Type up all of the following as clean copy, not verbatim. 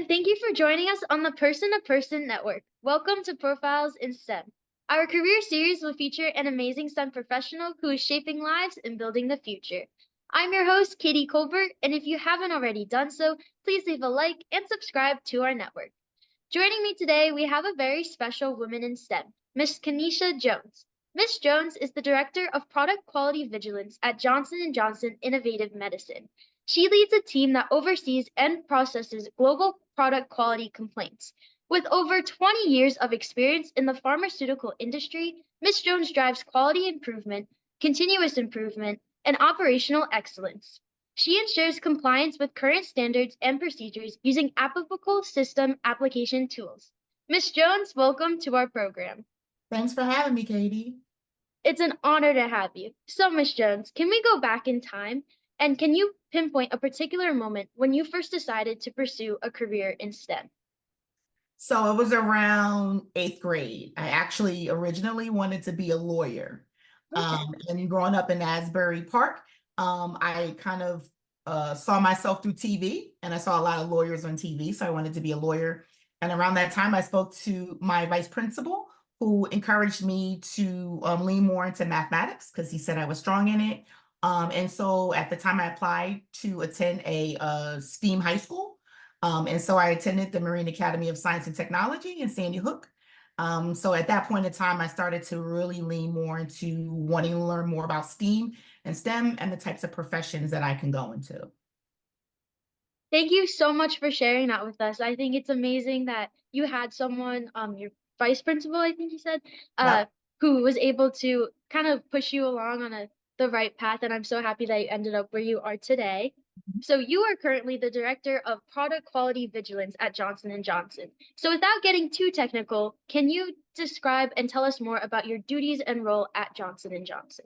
and thank you for joining us on the Person to Person Network. Welcome to Profiles in STEM. Our career series will feature an amazing STEM professional who is shaping lives and building the future. I'm your host, Katie Culbert, and if you haven't already done so, please leave a like and subscribe to our network. Joining me today, we have a very special woman in STEM, Miss Kanesha Jones. Miss Jones is the Director of Product Quality Vigilance at Johnson & Johnson Innovative Medicine. She leads a team that oversees and processes global product quality complaints. With over 20 years of experience in the pharmaceutical industry, Ms. Jones drives quality improvement, continuous improvement, and operational excellence. She ensures compliance with current standards and procedures using applicable system application tools. Ms. Jones, welcome to our program. Thanks for having me, Katie. It's an honor to have you. So, Ms. Jones, can we go back in time? And can you pinpoint a particular moment when you first decided to pursue a career in STEM? So it was around 8th grade. I actually originally wanted to be a lawyer. Okay. And growing up in Asbury Park, I kind of saw myself through TV, and I saw a lot of lawyers on TV, so I wanted to be a lawyer. And around that time, I spoke to my vice principal, who encouraged me to lean more into mathematics because he said I was strong in it. And so at the time, I applied to attend a STEAM high school. And so I attended the Marine Academy of Science and Technology in Sandy Hook. So at that point in time, I started to really lean more into wanting to learn more about STEAM and STEM and the types of professions that I can go into. Thank you so much for sharing that with us. I think it's amazing that you had someone, your vice principal, I think you said, Yep. who was able to kind of push you along on the right path. And I'm so happy that you ended up where you are today. So you are currently the director of Product Quality Vigilance at Johnson & Johnson. So without getting too technical, can you describe and tell us more about your duties and role at Johnson & Johnson?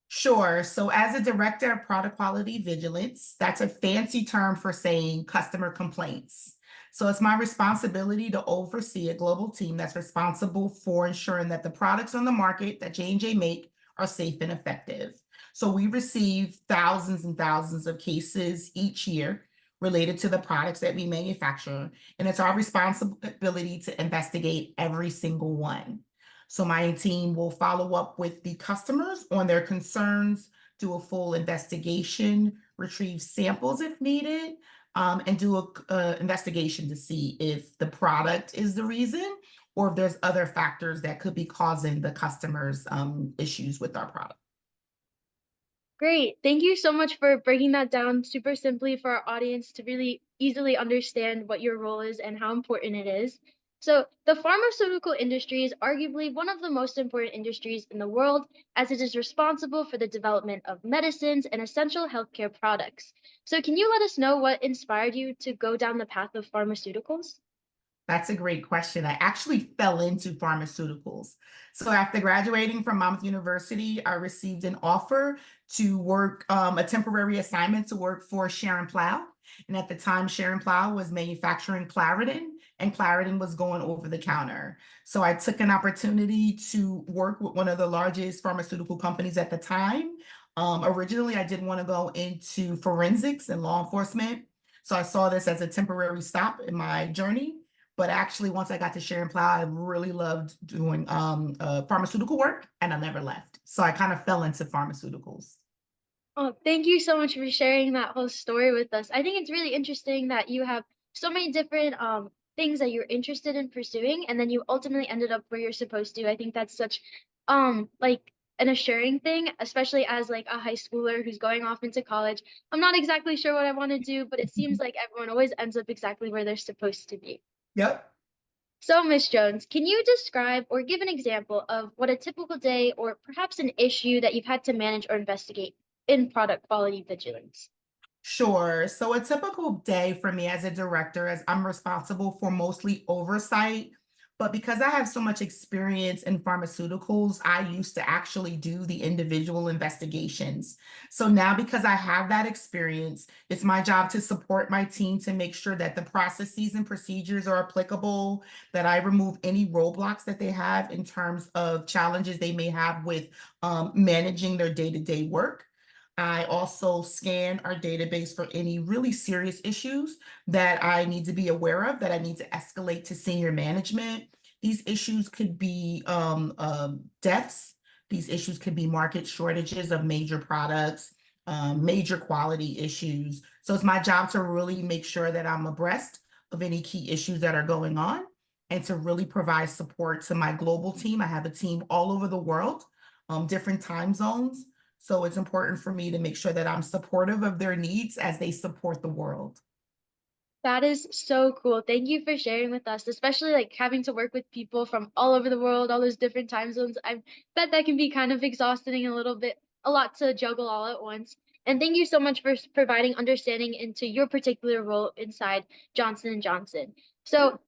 Sure. So as a director of product quality vigilance, that's a fancy term for saying customer complaints. So it's my responsibility to oversee a global team that's responsible for ensuring that the products on the market that J&J make are safe and effective. So we receive thousands and thousands of cases each year related to the products that we manufacture, and it's our responsibility to investigate every single one. So my team will follow up with the customers on their concerns, do a full investigation, retrieve samples if needed, and do a investigation to see if the product is the reason or if there's other factors that could be causing the customers issues with our product. Great. Thank you so much for breaking that down super simply for our audience to really easily understand what your role is and how important it is. So, the pharmaceutical industry is arguably one of the most important industries in the world as it is responsible for the development of medicines and essential healthcare products. So, can you let us know what inspired you to go down the path of pharmaceuticals? That's a great question. I actually fell into pharmaceuticals. So after graduating from Monmouth University, I received an offer to work a temporary assignment to work for Sharon Plow. And at the time, Sharon Plow was manufacturing Claritin, and Claritin was going over the counter. So I took an opportunity to work with one of the largest pharmaceutical companies at the time. Originally, I didn't want to go into forensics and law enforcement. So I saw this as a temporary stop in my journey. But actually, once I got to Sharon Plow, I really loved doing pharmaceutical work, and I never left. So I kind of fell into pharmaceuticals. Oh, thank you so much for sharing that whole story with us. I think it's really interesting that you have so many different things that you're interested in pursuing, and then you ultimately ended up where you're supposed to. I think that's such like an assuring thing, especially as like a high schooler who's going off into college. I'm not exactly sure what I want to do, but it seems like everyone always ends up exactly where they're supposed to be. Yep. So, Miss Jones, can you describe or give an example of what a typical day or perhaps an issue that you've had to manage or investigate in product quality vigilance? Sure. So a typical day for me as a director, as I'm responsible for mostly oversight, but because I have so much experience in pharmaceuticals, I used to actually do the individual investigations. So now, because I have that experience, it's my job to support my team to make sure that the processes and procedures are applicable, that I remove any roadblocks that they have in terms of challenges they may have with managing their day-to-day work. I also scan our database for any really serious issues that I need to be aware of, that I need to escalate to senior management. These issues could be deaths. These issues could be market shortages of major products, major quality issues. So it's my job to really make sure that I'm abreast of any key issues that are going on and to really provide support to my global team. I have a team all over the world, different time zones. So it's important for me to make sure that I'm supportive of their needs as they support the world. That is so cool. Thank you for sharing with us, especially like having to work with people from all over the world, all those different time zones. I bet that can be kind of exhausting a little bit, a lot to juggle all at once. And thank you so much for providing understanding into your particular role inside Johnson and Johnson. So,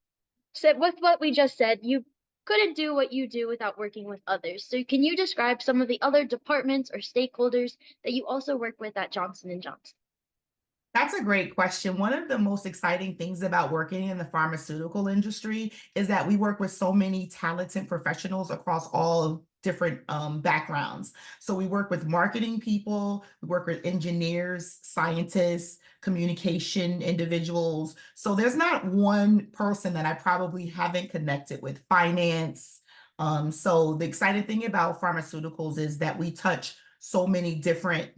with what we just said, you couldn't do what you do without working with others. So, can you describe some of the other departments or stakeholders that you also work with at Johnson and Johnson? That's a great question. One of the most exciting things about working in the pharmaceutical industry is that we work with so many talented professionals across all different backgrounds. So we work with marketing people, we work with engineers, scientists, communication individuals. So there's not one person that I probably haven't connected with, finance. So the exciting thing about pharmaceuticals is that we touch so many different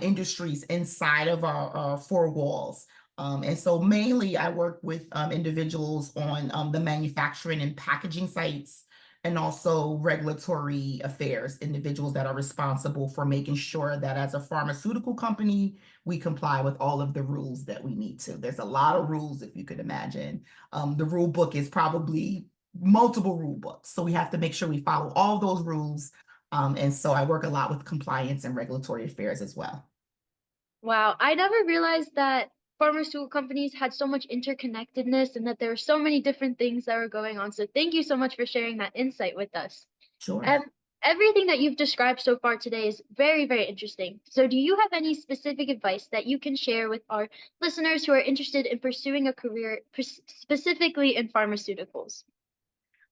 industries inside of our four walls. And so mainly I work with individuals on the manufacturing and packaging sites and also regulatory affairs, individuals that are responsible for making sure that as a pharmaceutical company, we comply with all of the rules that we need to. There's a lot of rules, if you could imagine. The rule book is probably multiple rule books. So we have to make sure we follow all those rules, and so I work a lot with compliance and regulatory affairs as well. Wow, I never realized that pharmaceutical companies had so much interconnectedness and that there were so many different things that were going on. So thank you so much for sharing that insight with us. Sure. Um, Everything that you've described so far today is very, very interesting. So do you have any specific advice that you can share with our listeners who are interested in pursuing a career specifically in pharmaceuticals?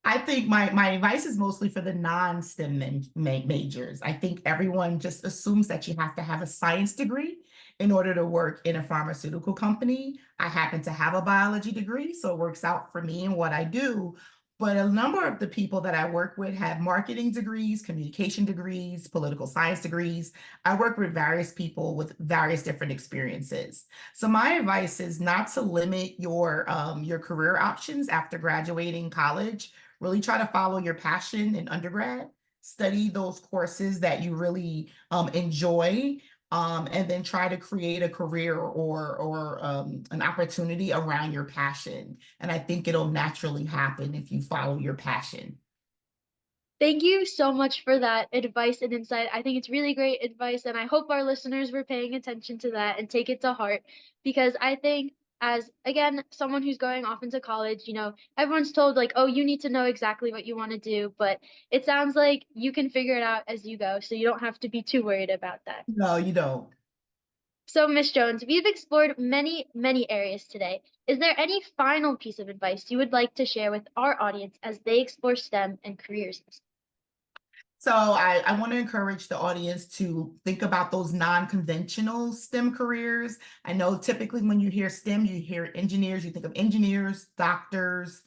I think my advice is mostly for the non-STEM majors. I think everyone just assumes that you have to have a science degree in order to work in a pharmaceutical company. I happen to have a biology degree, so it works out for me and what I do. But a number of the people that I work with have marketing degrees, communication degrees, political science degrees. I work with various people with various different experiences. So my advice is not to limit your career options after graduating college. Really try to follow your passion in undergrad, study those courses that you really enjoy, and then try to create a career or an opportunity around your passion. And I think it'll naturally happen if you follow your passion. Thank you so much for that advice and insight. I think it's really great advice, and I hope our listeners were paying attention to that and take it to heart because I think, as again, someone who's going off into college, everyone's told, like, oh, you need to know exactly what you want to do, but it sounds like you can figure it out as you go, so you don't have to be too worried about that. No, you don't. So, Miss Jones, we've explored many, many areas today. Is there any final piece of advice you would like to share with our audience as they explore STEM and careers? So I want to encourage the audience to think about those non-conventional STEM careers. I know typically when you hear STEM, you hear engineers, you think of engineers, doctors,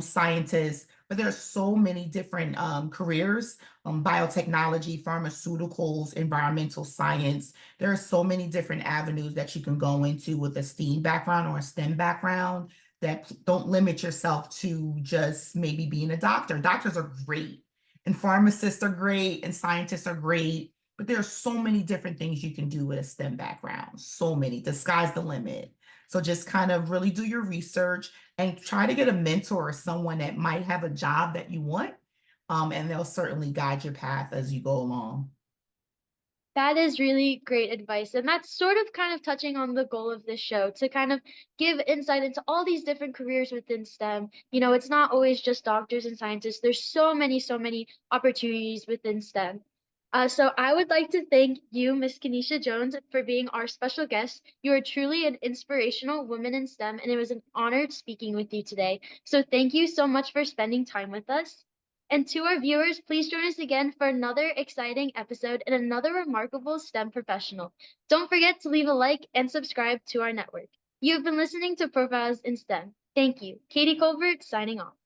scientists, but there are so many different careers, biotechnology, pharmaceuticals, environmental science. There are so many different avenues that you can go into with a STEAM background or a STEM background that don't limit yourself to just maybe being a doctor. Doctors are great and pharmacists are great and scientists are great, but there are so many different things you can do with a STEM background. So many. The sky's the limit. So just kind of really do your research and try to get a mentor or someone that might have a job that you want. And they'll certainly guide your path as you go along. That is really great advice. And that's sort of kind of touching on the goal of this show to kind of give insight into all these different careers within STEM. It's not always just doctors and scientists. There's so many opportunities within STEM. So I would like to thank you, Miss Kanesha Jones, for being our special guest. You are truly an inspirational woman in STEM, and it was an honor speaking with you today. So thank you so much for spending time with us. And to our viewers, please join us again for another exciting episode and another remarkable STEM professional. Don't forget to leave a like and subscribe to our network. You have been listening to Profiles in STEM. Thank you. Katie Culbert signing off.